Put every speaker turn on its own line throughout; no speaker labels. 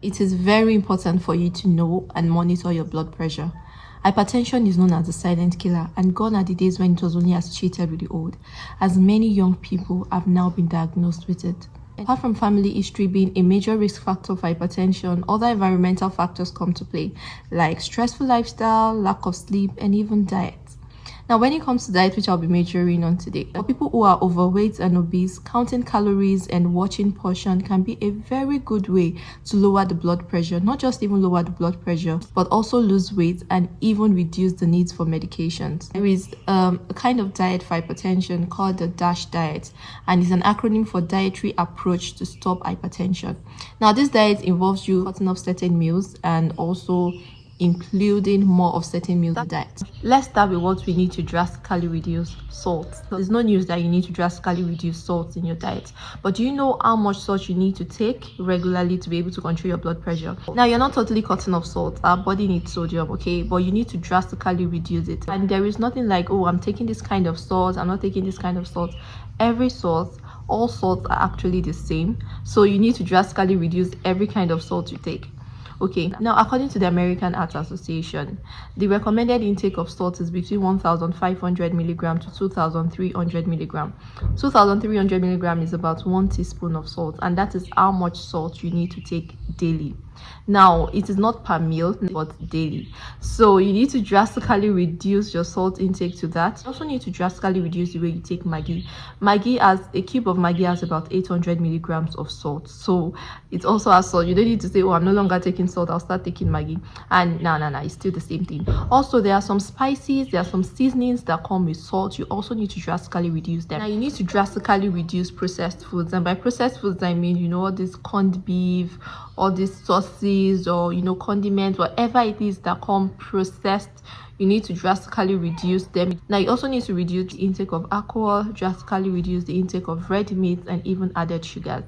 It is very important for you to know and monitor your blood pressure. Hypertension is known as the silent killer, and gone are the days when it was only associated with the old, as many young people have now been diagnosed with it. Apart from family history being a major risk factor for hypertension, other environmental factors come to play, like stressful lifestyle, lack of sleep, and even diet. Now, when it comes to diet, which I'll be majoring on today, for people who are overweight and obese, counting calories and watching portion can be a very good way to lower the blood pressure. Not just even lower the blood pressure, but also lose weight and even reduce the needs for medications. There is a kind of diet for hypertension called the DASH diet, and it's an acronym for Dietary Approach to Stop Hypertension. Now, this diet involves you cutting off certain meals and also including more of certain meals in the diet. Let's start with what we need to drastically reduce: salt. There's no news that you need to drastically reduce salt in your diet, but do you know how much salt you need to take regularly to be able to control your blood pressure? Now, you're not totally cutting off salt. Our body needs sodium, okay, but you need to drastically reduce it. And there is nothing like, oh, I'm taking this kind of salt, I'm not taking this kind of salt. Every salt, all salts are actually the same, so you need to drastically reduce every kind of salt you take. Okay, now according to the American Heart Association, the recommended intake of salt is between 1,500 milligram to 2,300 milligram. 2,300 milligram is about 1 teaspoon of salt, and that is how much salt you need to take daily. Now, it is not per meal, but daily. So you need to drastically reduce your salt intake to that. You also need to drastically reduce the way you take Maggi. A cube of Maggi has about 800 milligrams of salt. So it also has salt. You don't need to say, oh, I'm no longer taking salt, I'll start taking Maggi. And no, it's still the same thing. Also, there are some spices, there are some seasonings that come with salt. You also need to drastically reduce them. Now, you need to drastically reduce processed foods. And by processed foods, I mean, all this canned beef, all these sauces, or condiments, whatever it is that come processed, you need to drastically reduce them. Now, you also need to reduce the intake of alcohol, drastically reduce the intake of red meat, and even added sugars.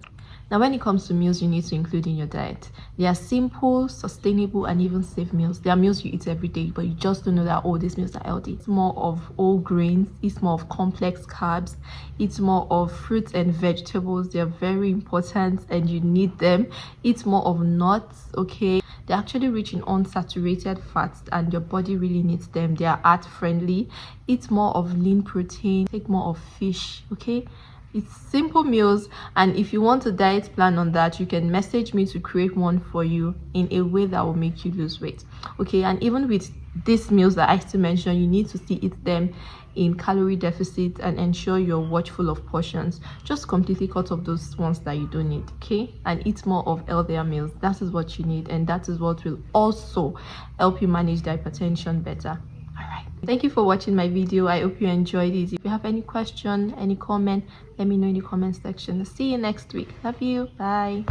Now, when it comes to meals you need to include in your diet, they are simple, sustainable, and even safe meals. They are meals you eat every day, but you just don't know that, oh, these meals are healthy. It's more of whole grains, it's more of complex carbs, it's more of fruits and vegetables. They are very important and you need them. It's more of nuts, okay? They're actually rich in unsaturated fats and your body really needs them. They are heart friendly. It's more of lean protein. Take more of fish, okay? It's simple meals, and if you want a diet plan on that, you can message me to create one for you in a way that will make you lose weight, okay? And even with these meals that I still mentioned, you need to still eat them in calorie deficit and ensure you're watchful of portions. Just completely cut off those ones that you don't need, okay? And eat more of healthier meals. That is what you need, and that is what will also help you manage the hypertension better. Thank you for watching my video. I hope you enjoyed it. If you have any question, any comment, let me know in the comment section. See you next week. Love you. Bye.